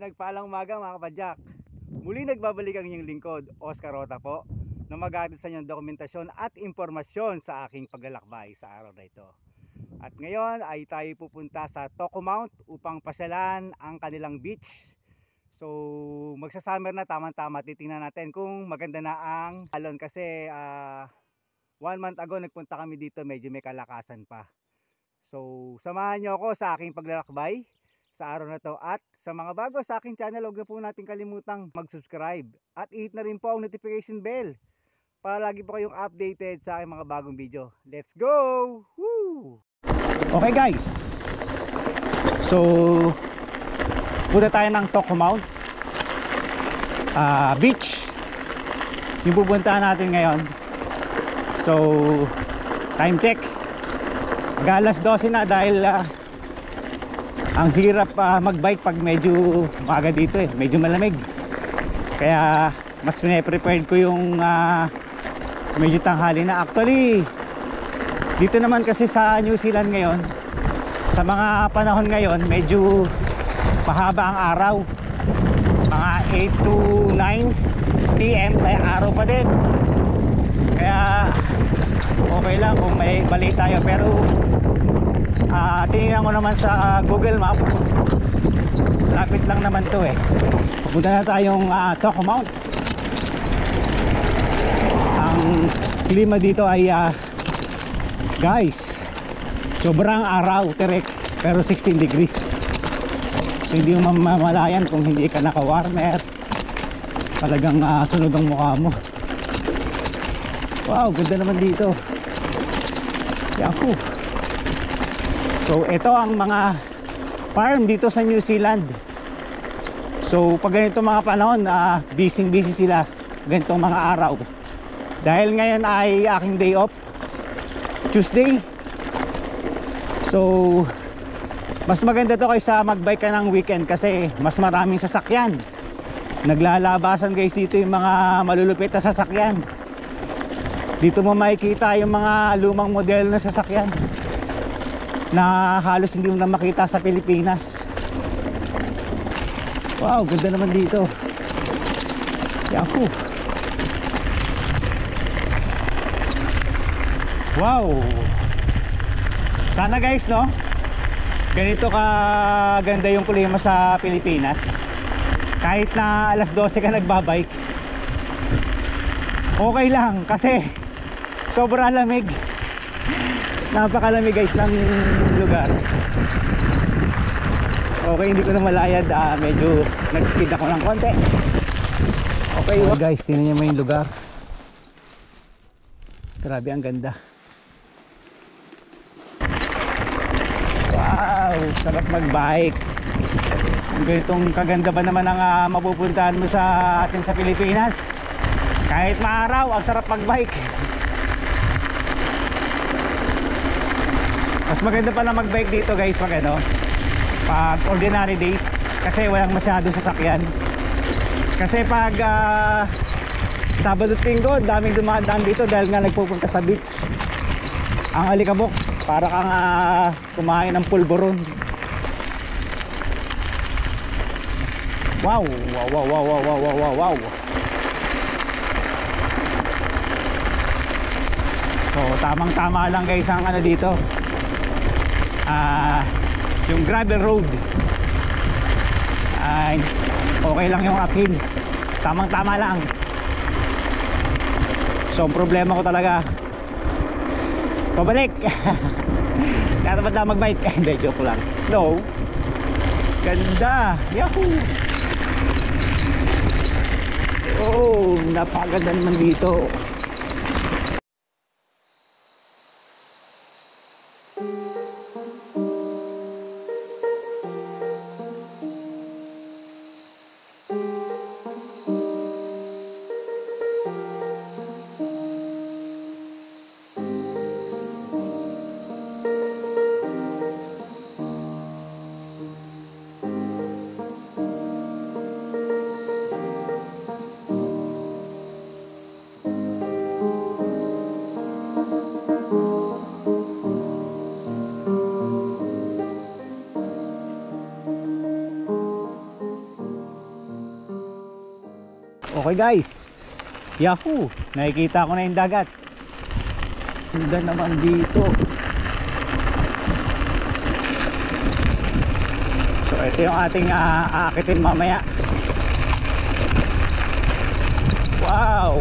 Pinagpalang umaga mga kapadyak. Muli nagbabalik ang inyong lingkod, Oscar Rota po, na mag-aatid sa inyong dokumentasyon at impormasyon sa aking paglalakbay sa araw na ito. At ngayon ay tayo pupunta sa Toko Mount upang pasyalan ang kanilang beach. So magsasummer na, tamang-tama, titingnan natin kung maganda na ang alon kasi 1 month ago nagpunta kami dito, medyo may kalakasan pa. So samahan nyo ako sa aking paglalakbay sa araw na to, at sa mga bago sa aking channel, huwag na po natin kalimutang mag-subscribe at i-hit na rin po ang notification bell para lagi po kayong updated sa aking mga bagong video. Let's go! Woo! Okay guys, so punta tayo ng Toko Mount beach, yung pupuntahan natin ngayon. So time check, mag-alas 12 na dahil ang hirap magbike pag medyo maaga dito medyo malamig. Kaya mas pine-prepared ko yung medyo tanghali na. Actually dito naman kasi sa New Zealand ngayon, sa mga panahon ngayon, medyo mahaba ang araw. Mga 8 to 9 PM ay araw pa din. Kaya okay lang kung may bali tayo. Pero tingnan ko naman sa Google Map, lapit lang naman to Pupunta na tayong Toko Mount. Ang klima dito ay guys, sobrang araw, terek, pero 16 degrees. So hindi mo mamalayan kung hindi ka naka-warmer. Talagang sunog ang mukha mo. Wow, ganda naman dito. Yahoo! So ito ang mga farm dito sa New Zealand. So pag ganito mga panahon, busy sila ganitong mga araw. Dahil ngayon ay aking day off, Tuesday. So mas maganda to kaysa magbike ka ng weekend kasi mas maraming sasakyan. Naglalabasan guys dito yung mga malulupit na sasakyan. Dito mo makikita yung mga lumang modelo na sasakyan na halos hindi mo na makita sa Pilipinas. Wow, ganda naman dito. Yahoo! Wow! Sana guys, no, ganito ka ganda yung klima sa Pilipinas. Kahit na alas 12 ka nagbabike, okay lang kasi sobrang lamig. Napakalamig guys ng lugar. Okay, hindi ko na malayad, medyo nag-skid ako ng konti. Okay guys, tingnan niyo mo yung lugar. Grabe, ang ganda. Wow, sarap mag-bike. Ganitong kaganda ba naman ang mapupuntahan mo sa atin sa Pilipinas. Kahit maaraw, ang sarap mag-bike. Mas maganda pala mag-bike dito guys pag pag ordinary days, kasi walang masyado sasakyan. Kasi pag Sabado at Linggo, daming dumadaan dito dahil nga nagpupunta sa beach. Ang alikabok, para kang kumain ng pulburon. Wow, wow, wow, wow, wow, wow, wow, wow. So tamang-tama lang guys ang dito. Yung gravel road ay okay lang yung uphill, tamang-tama lang. So ang problema ko talaga pabalik. Kaya dapat lang mag-bike. Hindi, joke lang. No, ganda. Yahoo! Oh, napakaganda naman dito. Okay guys, yahoo! Nakikita ko na yung dagat. Ganda naman dito. So ito yung ating aakitin mamaya. Wow!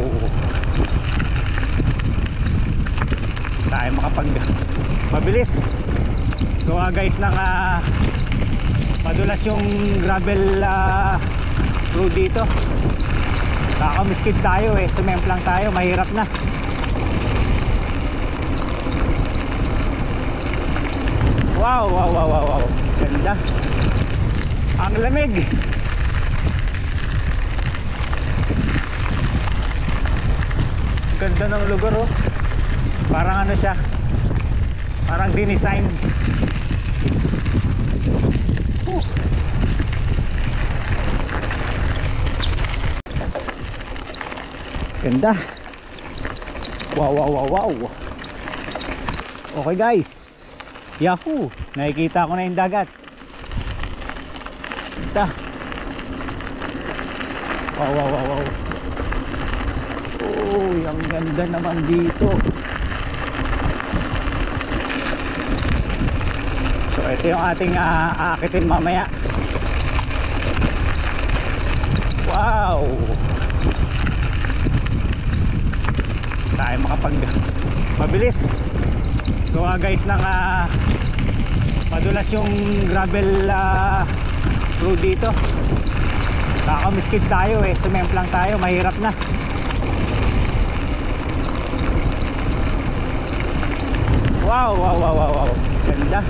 Tayo mabilis gawa guys ng madulas yung gravel road dito. Kakamiskid tayo sumemplang tayo, mahirap na. Wow, wow, wow, wow, wow. Ganda. Ang lamig. Ganda ng lugar Parang ano siya, parang dinisign. Ganda. Wow, wow, wow, wow. Okay guys, yahoo! Nakikita ko na yung dagat. Ganda. Wow, wow, wow, wow. Oh, ang ganda naman dito. So ito yung ating aakitin mamaya. Wow! Tayo mabilis gawa guys ng madulas yung gravel road dito. Kakamiskid tayo sumemplang tayo, mahirap na. Wow, wow, wow, wow, wow. Ganda.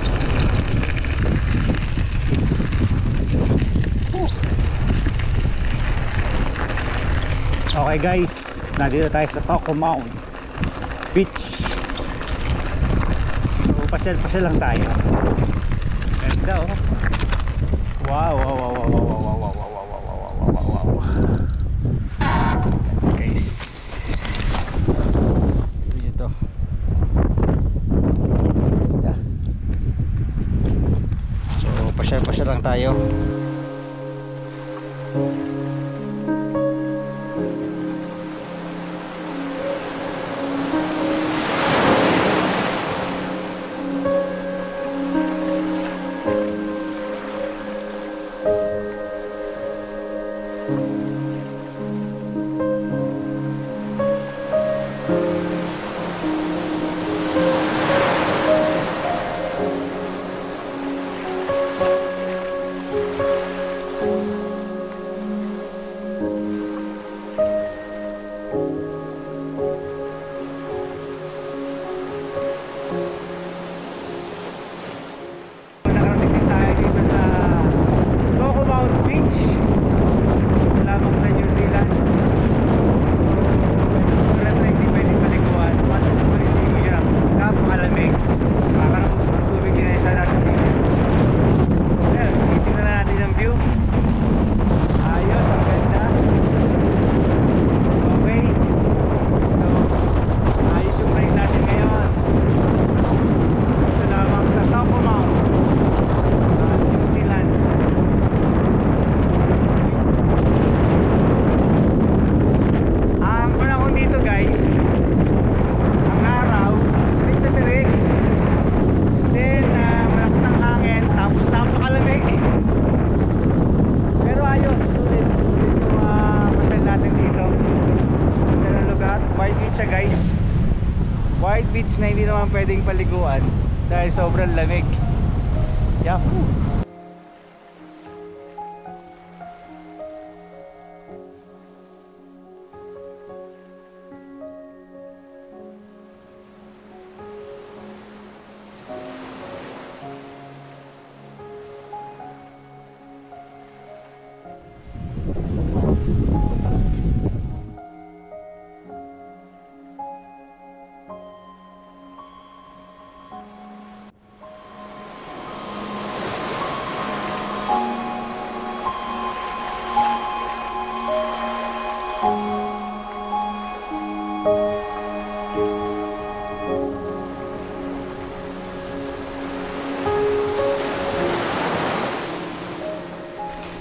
Okay guys, nandito tayo sa Tocumount Beach. So pasyal lang tayo. Ganda Wow, wow, wow, wow, wow, wow, wow, wow, wow, wow, wow, wow, wow. Guys, dito. So pasyal lang tayo. White beach na hindi naman pwedeng paliguan dahil sobrang lamig. Yahoo!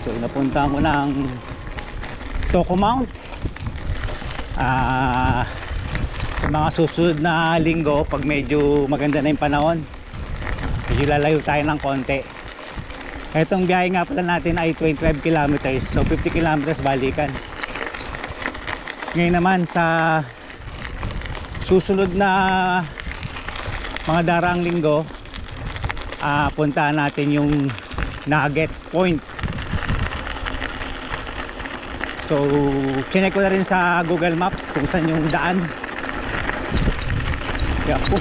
So napunta mo ng Tocumount. Sa mga susunod na linggo, pag medyo maganda na yung panahon, medyo lalayo tayo ng konti. Itong biyahe nga pala natin ay 25 kilometers, so 50 kilometers balikan. Ngayon naman sa susunod na mga daraang linggo, puntahan natin yung Nugget Point. So chinek ko na rin sa Google Map kung saan yung daan. Kaya po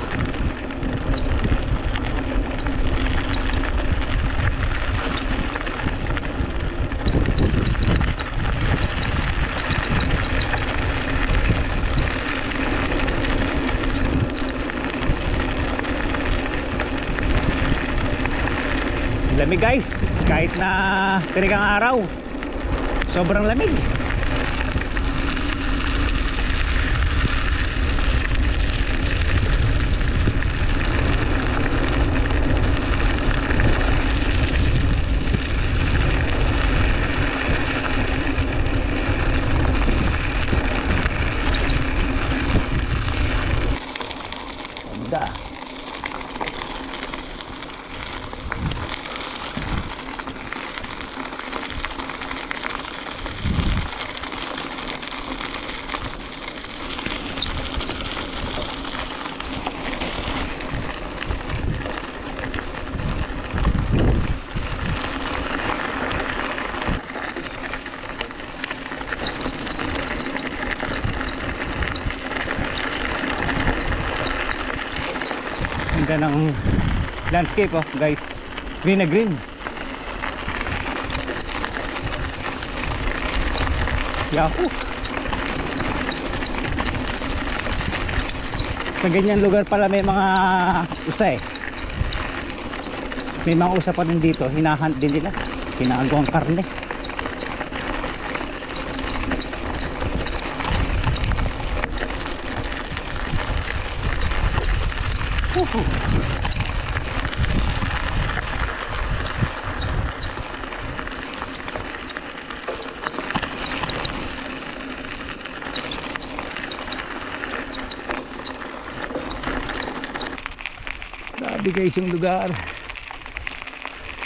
lamig guys, kahit na tirigang araw, sobrang lamig. Ganda. Ganda ng landscape oh guys, green na green. Yahoo! Sa ganyan lugar pala may mga usa eh. May mga usa pa rin dito, hinahunt din nila, ginagawang karne. Grabe guys yung lugar.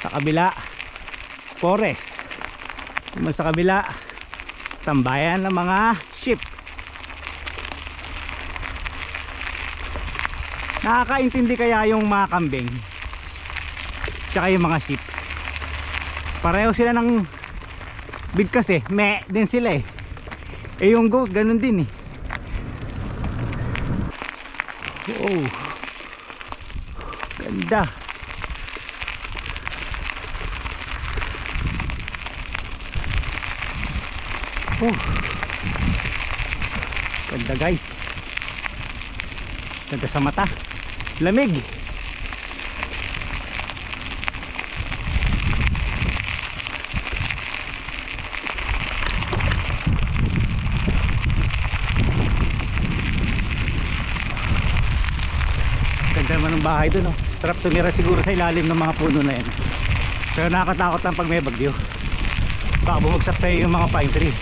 Sa kabila forest, naman sa kabila tambayan ng mga sheep. Nakakaintindi kaya yung mga kambing tsaka yung mga sheep, pareho sila ng bigkas eh, me din sila eh. Eh yung goat ganun din eh. Oh, ganda. Oh, ganda guys, ganda sa mata, lamig. Ganda naman ng bahay dun oh. Sarap tumira siguro sa ilalim ng mga puno na yan, pero nakakatakot lang pag may bagyo, baka bumagsak sa iyo yung mga pine tree.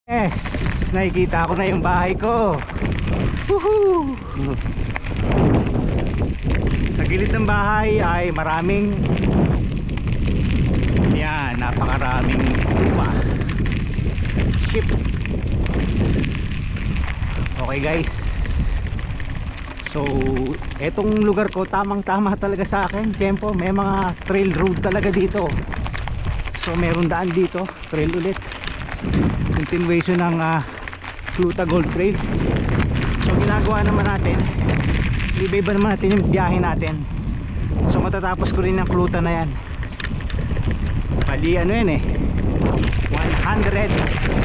Yes, nakikita ko na yung bahay ko. Woohoo! Sa gilid ng bahay ay maraming, yan, napakaraming tupa, sheep. Okay guys, so etong lugar ko tamang tama talaga sa akin. Tempo, may mga trail road talaga dito, so meron daan dito, trail ulit, continuation ng Cluta Gold Trail. So ginagawa naman natin, iba-iba naman natin yung biyahe natin. So matatapos ko rin ang Cluta na yan, bali ano yan eh, 107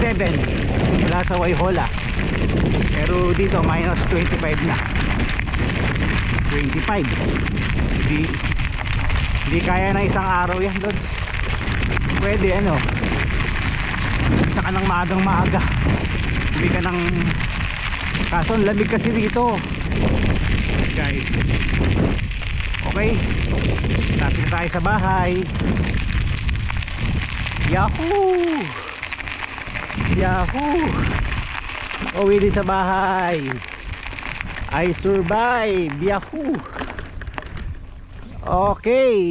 simula sa Waihola, pero dito minus 25 na, 25. Hindi kaya na isang araw yan Lods. Pwede ano, saka ng maagang maaga, hindi ka ng, kaso ang lamig kasi dito guys. Okay, tapos tayo sa bahay. Yahoo! Yahoo! Uwi din sa bahay. I survive. Yahoo! Okay.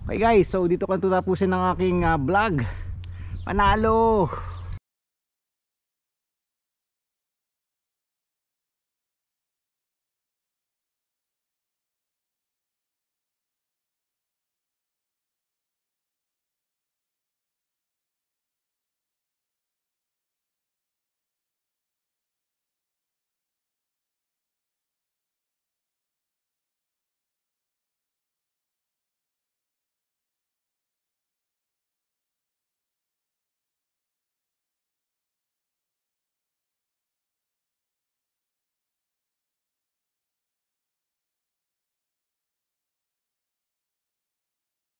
Okay guys, so dito ko tapusin ng aking vlog. Panalo!